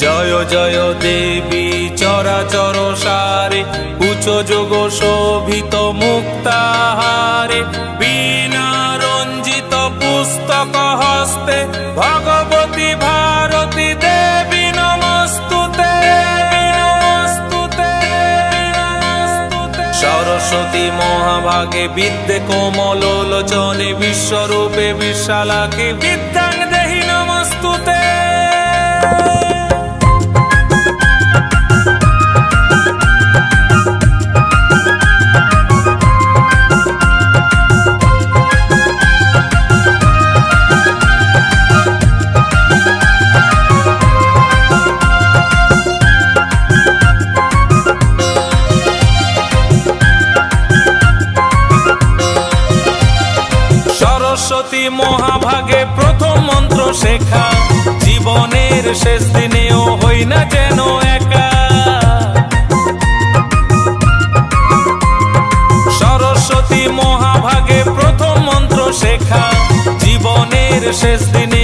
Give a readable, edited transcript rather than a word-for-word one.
জয় জয় দেবী চরাচর সারে, উচ্চ যোগ শোভিত মুক্তাহারে, বীণা রঞ্জিত পুস্তক হস্তে, ভগবতী ভারতী দেবী নমস্তুতে। সরস্বতী মহাভাগে বিদ্যে কোমল লোচনে, বিশ্বরূপে বিশালাকে বিদ্যাং দেহি নমস্তুতে। সরস্বতী মহাভাগে প্রথম মন্ত্র শেখা, জীবনের শেষ দিনেও হই না যেন একা। সরস্বতী মহাভাগে প্রথম মন্ত্র শেখা, জীবনের শেষ দিনে